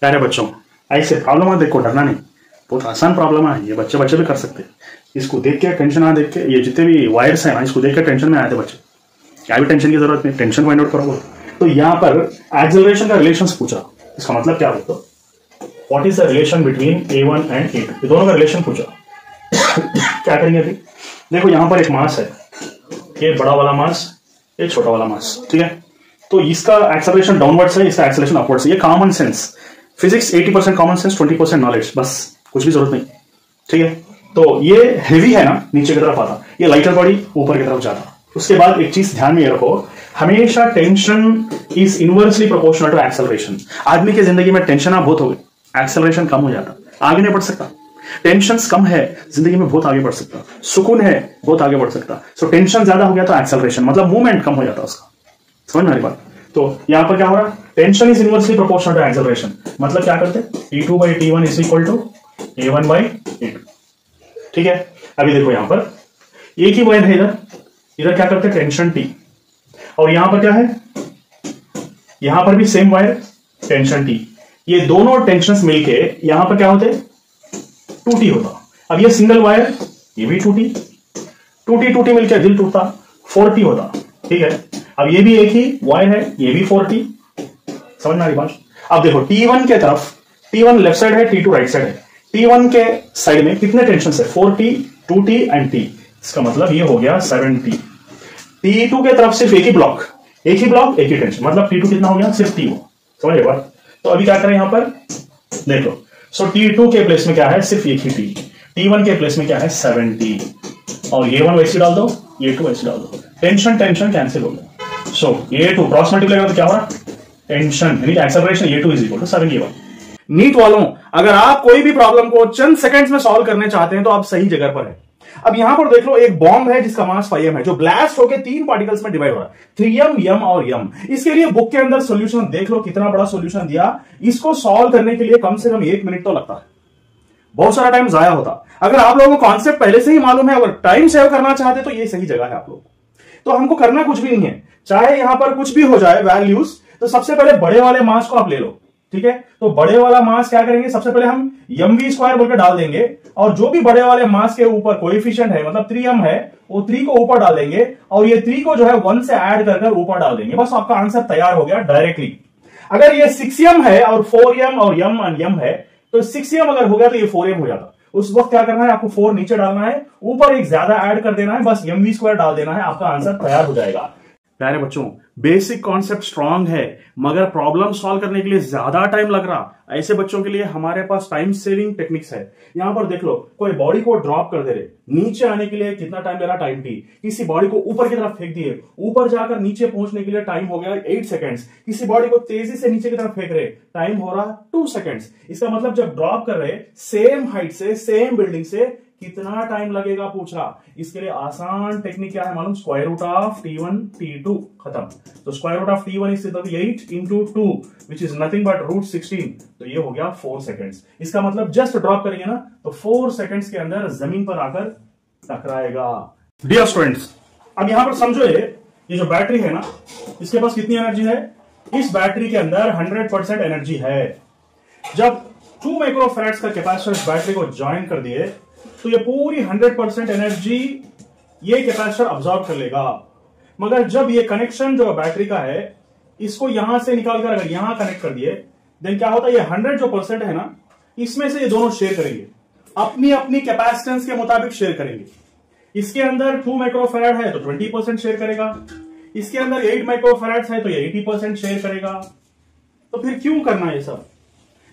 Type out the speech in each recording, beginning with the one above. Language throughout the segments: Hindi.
प्यारे बच्चों, ऐसे प्रॉब्लम देखो, डरना नहीं, बहुत आसान प्रॉब्लम है ये, बच्चे बच्चे भी कर सकते हैं। इसको देख के टेंशन ना देख के, ये जितने भी वायर्स है ना, इसको देख के टेंशन में आए थे बच्चे। क्या भी टेंशन की जरूरत नहीं, टेंशन फाइंड आउट करो। तो यहाँ पर एक्सेलरेशन का रिलेशन पूछा, इसका मतलब क्या बोलते, what is the relation between A1 and A2, ये दोनों का रिलेशन पूछा। क्या करेंगे अभी, देखो यहाँ पर एक मास है, ये बड़ा वाला मास, ये छोटा वाला मास, ठीक है। तो इसका एक्सेलरेशन डाउनवर्ड्स है, इसका एक्सेलरेशन अपवर्ड्स है। ये common sense, physics 80% common sense, 20% knowledge, बस कुछ भी जरूरत नहीं, ठीक है। तो ये हेवी है ना, नीचे की तरफ आता, ये लाइटर बॉडी ऊपर की तरफ जाता। उसके बाद एक चीज ध्यान में रखो, हमेशा tension is inversely proportional to acceleration. आदमी की जिंदगी में टेंशन बहुत हो गई, एक्सेलरेशन कम हो जाता, आगे नहीं बढ़ सकता। टेंशन कम है, जिंदगी में बहुत आगे बढ़ सकता। सुकून है, बहुत आगे बढ़ सकता। सो टेंशन ज्यादा हो गया तो एक्सेलरेशन मतलब मूवमेंट कम हो जाता उसका। समझ में आ रही बात। तो यहां पर क्या हो रहा है, tension is inversely proportional to acceleration, मतलब क्या करते, T2 by T1 is equal to A1 by A2, ठीक है। अभी देखो यहां पर एक ही वायर है, इधर क्या करते, टेंशन T, और यहां पर क्या है, यहां पर भी सेम वायर, टेंशन T। ये दोनों टेंशन मिलके यहां पर क्या होते, 2T होता। अब ये सिंगल वायर, ये भी 2T मिलकर दिल टूटता, 4T होता, ठीक है। अब ये भी एक ही वायर है, ये भी 4T। समझ में आ रही बात। अब देखो T1 के तरफ, T1 लेफ्ट साइड है, T2 राइट साइड है। T1 के साइड में कितने टेंशन है, 4T, 2T एंड T। इसका मतलब ये हो गया 7T। T2 के तरफ सिर्फ एक ही ब्लॉक, एक ही टेंशन, मतलब T2 कितना हो गया, सिर्फ T हो। समझ बात। तो अभी क्या करें यहां पर, देख लो। सो T2 के प्लेस में क्या है, सिर्फ एक ही T। T1 के प्लेस में क्या है, 7T, और ये 1 वैसे डाल दो, ये 2 वैसे डाल दो, टेंशन कैंसिल हो गया। सो A2 क्रॉस मल्टीप्लाई तो क्या हो रहा, टेंशन यानी acceleration A2 is equal to 7A1। NEET वालों, अगर आप कोई भी प्रॉब्लम को चंद सेकंड्स में सॉल्व करने चाहते हैं तो आप सही जगह पर है। अब यहां पर देख लो, एक बॉम्ब है जिसका मास 5m है, जो ब्लास्ट होकर 3 पार्टिकल्स में डिवाइड हो रहा है, 3m, m और m। इसके लिए बुक के अंदर सॉल्यूशन देख लो, कितना बड़ा सॉल्यूशन दिया। इसको सॉल्व करने के लिए कम से कम 1 मिनट तो लगता है, बहुत सारा टाइम जाया होता। अगर आप लोगों को कॉन्सेप्ट पहले से ही मालूम है, अगर टाइम सेव करना चाहते तो ये सही जगह है आप लोग। तो हमको करना कुछ भी नहीं है, चाहे यहां पर कुछ भी हो जाए वैल्यूज, तो सबसे पहले बड़े वाले मास को आप ले लो, ठीक है। तो बड़े वाला मास क्या करेंगे, सबसे पहले हम mv² बोलकर डाल देंगे, और जो भी बड़े वाले मास के ऊपर कोएफिशिएंट है, मतलब 3m है, वो 3 को ऊपर डाल देंगे, और ये 3 को जो है 1 से ऐड कर ऊपर डाल देंगे। बस आपका आंसर तैयार हो गया डायरेक्टली। अगर ये 6m है और 4m और m है, तो 6m अगर हो गया तो ये 4m हो जाता। उस वक्त क्या करना है, आपको 4 नीचे डालना है, ऊपर एक ज्यादा ऐड कर देना है, बस mv² डाल देना है, आपका आंसर तैयार हो जाएगा। प्यारे बच्चों, बेसिक कॉन्सेप्ट स्ट्रांग है, मगर प्रॉब्लम सॉल्व करने के लिए ज्यादा टाइम लग रहा। ऐसे बच्चों के लिए हमारे पास टाइम सेविंग टेक्निक्स है। यहां पर देख लो, कोई बॉडी को ड्रॉप कर दे रहे, नीचे आने के लिए कितना टाइम ले रहा, टाइम T। किसी बॉडी को ऊपर की तरफ फेंक दिए, ऊपर जाकर नीचे पहुंचने के लिए टाइम हो गया 8 सेकेंड्स। किसी बॉडी को तेजी से नीचे की तरफ फेंक रहे, टाइम हो रहा 2 सेकेंड्स। इसका मतलब जब ड्रॉप कर रहे सेम हाइट से, सेम बिल्डिंग से, कितना टाइम लगेगा पूछ रहा। इसके लिए आसान टेक्निक क्या है मालूम, square root of T1 T2 खत्म। तो square root of T1 is 8 into 2 which is nothing but root 16, तो ये हो गया 4 सेकेंड्स। इसका मतलब जस्ट ड्रॉप करेंगे ना, तो 4 सेकेंड्स के अंदर जमीन पर आकर टकराएगा। डियर स्टूडेंट्स, अब यहां पर समझो, ये जो बैटरी है ना, इसके पास कितनी एनर्जी है, इस बैटरी के अंदर 100% एनर्जी है। जब 2 माइक्रोफैराड्स का कैपेसिटर इस बैटरी को ज्वाइन कर दिए, तो ये पूरी 100% एनर्जी ये कैपेसिटर अब्सॉर्ब कर लेगा। मगर जब ये कनेक्शन जो बैटरी का है, इसको यहां से निकालकर अगर यहां कनेक्ट कर दिए, देन क्या होता है, ये 100% है ना, इसमें से ये दोनों शेयर करेंगे, अपनी अपनी कैपेसिटेंस के मुताबिक शेयर करेंगे। इसके अंदर 2 माइक्रोफैराड है तो 20% शेयर करेगा, इसके अंदर 8 माइक्रोफैराड है तो ये 80% शेयर करेगा। तो फिर क्यों करना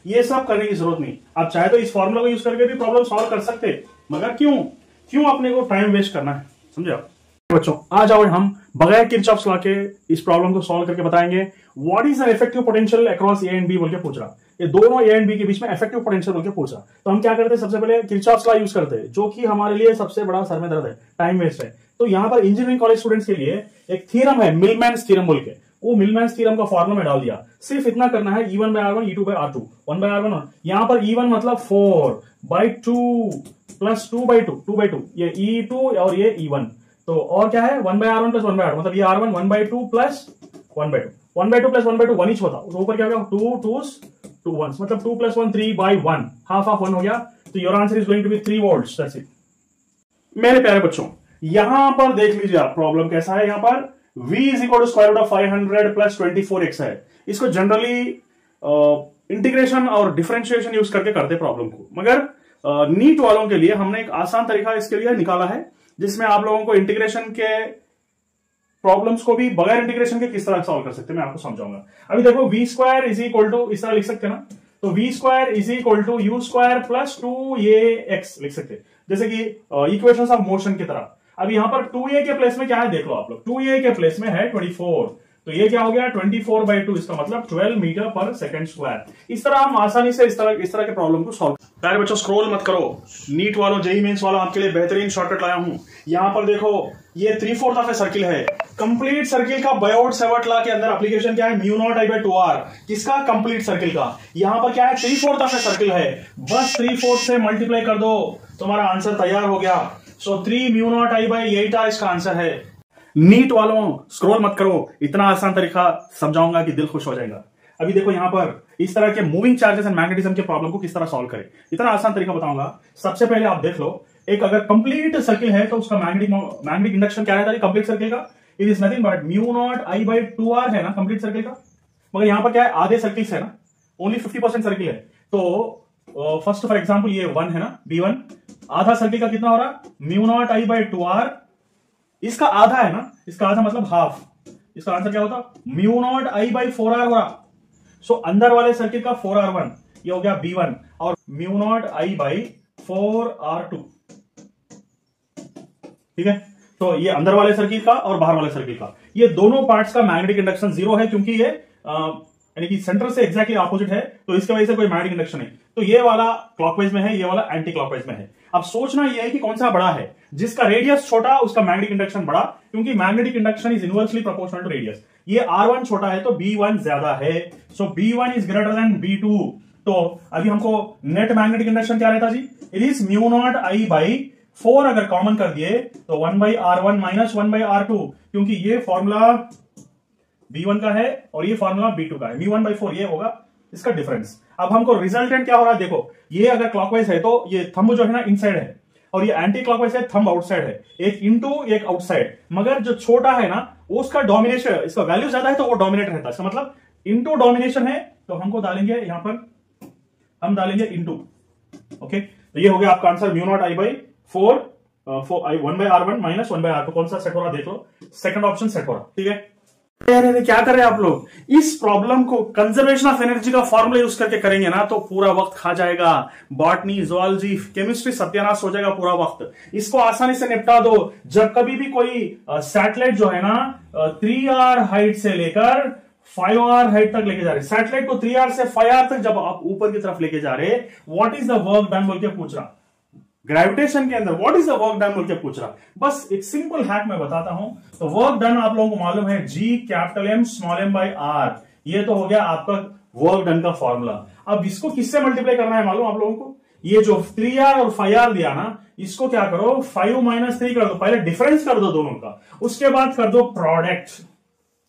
ये सब करने की जरूरत नहीं। आप चाहे तो इस फॉर्मूला को यूज करके भी प्रॉब्लम सॉल्व कर सकते, मगर क्यों अपने को टाइम वेस्ट करना है, समझे आप। बच्चों, आ जाओ, हम बगैर किरचॉफ्स लॉ के इस प्रॉब्लम को सॉल्व करके बताएंगे। What is an effective potential across A and B बोल के पूछ रहा, ये दोनों ए एंड बी के बीच में इफेक्टिव पोटेंशियल बोल के पूछ रहा। तो हम क्या करते हैं, सबसे पहले किरचॉफ्स लॉ यूज करते हैं, जो कि हमारे लिए सबसे बड़ा सर में दर्द है, टाइम वेस्ट है। तो यहां पर इंजीनियरिंग कॉलेज स्टूडेंट्स के लिए एक थ्योरम है, मिलमैन्स थ्योरम बोल के, वो मिलमैन्स थ्योरम का फॉर्मूला में डाल दिया। सिर्फ इतना करना है, E1 by R1, E2 by R2, 1 by R1। यहां पर E1 मतलब 4/2 प्लस 2/2, ये E2 और ये E1। तो और क्या है, 1 by R1 plus 1 by R2, मतलब ये R1 1/2 प्लस 1/2, 1/2 प्लस 1/2 1 ही होता। तो ऊपर क्या होगा, 2 2 2 1 मतलब 2 + 1 3 by 1 हाफ ऑफ 1 हो गया, तो your answer is going to be 3 volts, that's it. मेरे प्यारे बच्चों यहां पर देख लीजिए आप प्रॉब्लम कैसा है। यहां पर v is equal to square root of 500 plus 24x है। इसको जनरली इंटीग्रेशन और डिफरेंशिएशन यूज करके करते प्रॉब्लम को, मगर नीट वालों के लिए हमने एक आसान तरीका इसके लिए निकाला है, जिसमें आप लोगों को इंटीग्रेशन के प्रॉब्लम्स को भी बगैर इंटीग्रेशन के किस तरह सॉल्व कर सकते हैं मैं आपको समझाऊंगा। अभी देखो v square is equal to इस तरह लिख सकते हैं ना, तो v square is equal to u square plus 2ax लिख सकते हैं, जैसे कि इक्वेशंस ऑफ मोशन की तरह। अब यहां पर 2a के प्लेस में क्या है देख लो आप लोग, 2a के प्लेस में है 24, तो ये क्या हो गया 24/2, इसका मतलब 12 मीटर पर सेकंड स्क्वायर। इस तरह हम आसानी से इस तरह के प्रॉब्लम को सॉल्व। प्यारे बच्चों स्क्रॉल मत करो, नीट वालों जेईई मेंस वालों आपके लिए बेहतरीन शॉर्टकट लाया हूं। यहां पर देखो ये 3/4 ऑफ ए सर्किल है, कंप्लीट सर्किल का बायोट-सेवर्ट लॉ के अंदर एप्लीकेशन क्या है, μ0I/2r, किसका कंप्लीट सर्किल का। यहां पर क्या है 3/4 ऑफ ए सर्किल है, बस 3/4 से मल्टीप्लाई कर दो, तुम्हारा आंसर तैयार हो गया। सो 3 μ0I/8r इसका आंसर है। नीट वालों स्क्रॉल मत करो, इतना आसान तरीका समझाऊंगा कि दिल खुश हो जाएगा। अभी देखो यहां पर इस तरह के मूविंग चार्जेस एंड मैग्नेटिज्म के प्रॉब्लम को किस तरह सॉल्व करें, इतना आसान तरीका बताऊंगा। सबसे पहले आप देख लो, एक अगर कंप्लीट सर्किल है तो उसका मैग्नेटिक इंडक्शन क्या रहता है कंप्लीट सर्किल का, it is nothing but μ0I/2r है ना कंप्लीट सर्किल का, मगर यहां पर क्या है आधे सर्किल है ना, ओनली 50% सर्किल है। तो फर्स्ट फॉर एग्जाम्पल ये 1 है ना, B1 आधा सर्किल का कितना हो रहा μ0I/2r, इसका आधा है ना, इसका आधा मतलब हाफ, इसका आंसर क्या होता μ0I/4r हो रहा। सो अंदर वाले सर्किट का 4r1 ये हो गया B1 और μ0I/4r2, ठीक है। तो ये अंदर वाले सर्किट का और बाहर वाले सर्किट का, ये दोनों पार्ट्स का मैग्नेटिक इंडक्शन 0 है, क्योंकि ये यानी कि सेंटर से एग्जैक्टली ऑपोजिट है, तो इसकी वजह से कोई मैग्नेटिक इंडक्शन नहीं। तो ये वाला क्लॉकवाइज में है, ये वाला एंटी क्लॉकवाइज में है। अब सोचना ये है कि कौन सा बड़ा है, जिसका रेडियस छोटा उसका मैग्नेटिक इंडक्शन बड़ा, क्योंकि magnetic induction is inversely proportional to radius. ये R1 छोटा है तो B1 ज्यादा है, सो B1 is greater than B2। तो अभी हमको नेट मैग्नेटिक इंडक्शन क्या रहता जी, इट इज μ0I/4, अगर कॉमन कर दिए तो 1/R1 माइनस 1/R2, क्योंकि ये फॉर्मूला B1 का है और ये फॉर्मूला B2 का है, μ1/4 ये होगा इसका डिफरेंस। अब हमको रिजल्टेंट क्या हो रहा है देखो, ये अगर क्लॉकवाइज है तो ये थंब जो है ना इनसाइड है, और ये एंटी क्लॉकवाइज है थंब आउटसाइड है, एक इनटू एक आउटसाइड, मगर जो छोटा है ना उसका डोमिनेशन, इसका वैल्यू ज्यादा है तो वो डोमिनेट रहता है, इसका मतलब इनटू डोमिनेशन है, तो हमको डालेंगे यहां पर हम डालेंगे इनटू, ओके। तो ये हो गया आपका answer μ0I/4 1/R1 minus 1/R2, कौन सा सेट हो रहा देख लो, सेकंड ऑप्शन सेट हो रहा, ठीक है। अरे क्या कर रहे हैं आप लोग, इस प्रॉब्लम को कंजर्वेशन ऑफ एनर्जी का फॉर्मूला यूज करके करेंगे ना तो पूरा वक्त खा जाएगा, बॉटनी जुआलॉजी केमिस्ट्री सत्यानाश हो जाएगा पूरा वक्त। इसको आसानी से निपटा दो। जब कभी भी कोई सैटेलाइट जो है ना 3R हाइट से लेकर 5R हाइट तक लेके जा रहे, सैटेलाइट को 3R से 5R तक जब आप ऊपर की तरफ लेके जा रहे, what is the work done बोल के पूछ रहा, ग्रेविटेशन के अंदर what is the work done बोल के पूछ रहा। बस एक सिंपल हैक मैं बताता हूं। तो वर्क डन आप लोगों को मालूम है G_M_r, ये तो हो गया आपका वर्क डन का फॉर्मूला। अब इसको किससे मल्टीप्लाई करना है मालूम आप लोगों को, ये जो 3R और 5R दिया ना, इसको क्या करो 5 - 3 कर दो, पहले डिफरेंस कर दो दोनों का, उसके बाद कर दो प्रोडक्ट,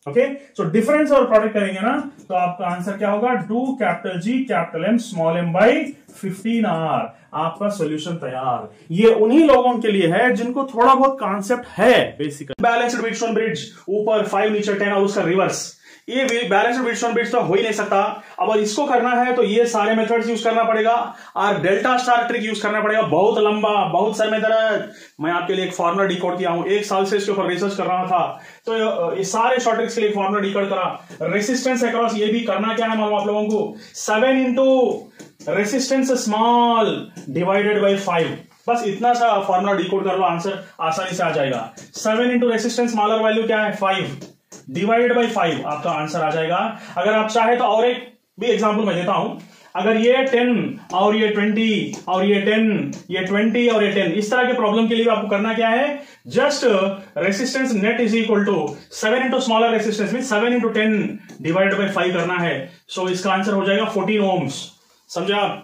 ओके। सो डिफरेंस और प्रोडक्ट करेंगे ना तो आपका आंसर क्या होगा 2G_M_15R, आपका सॉल्यूशन तैयार। ये उन्हीं लोगों के लिए है जिनको थोड़ा बहुत कॉन्सेप्ट है बेसिकली। बैलेंस्ड व्हीटस्टोन ब्रिज ऊपर 5 नीचे 10 और उसका रिवर्स, ये बैलेंस्ड व्हीटस्टोन ब्रिज तो हो ही नहीं सकता। अब इसको करना है तो ये सारे मेथड्स यूज करना पड़ेगा और डेल्टा स्टार ट्रिक यूज करना पड़ेगा, बहुत लंबा, बहुत सर में दर्द। मैं आपके लिए एक फॉर्मुला डिकोड किया हूं, 1 साल से इसके ऊपर रिसर्च कर रहा था, तो ये सारे शॉर्ट ट्रिक्स के लिए फॉर्मुला डिकोड करा। रेसिस्टेंस अक्रॉस ये भी करना क्या है मालूम आप लोगों को, 7 into resistance small divided by 5, बस इतना सा फॉर्मुला डिकोड कर लो, आंसर आसानी से आ जाएगा। 7 इंटू रेसिस्टेंस स्मॉलर वैल्यू क्या है 5 डिवाइडेड बाई 5, आपका आंसर आ जाएगा। अगर आप चाहे तो और एक भी एग्जांपल मैं देता हूं, अगर ये 10 और ये 20 और ये 10, ये 20 और ये 10, इस तरह के प्रॉब्लम के लिए आपको करना क्या है, just resistance net is equal to 7 into smaller resistance में 7 इंटू 10 डिवाइडेड बाई 5 करना है। सो इसका आंसर हो जाएगा 14 ओम्स, समझे आप।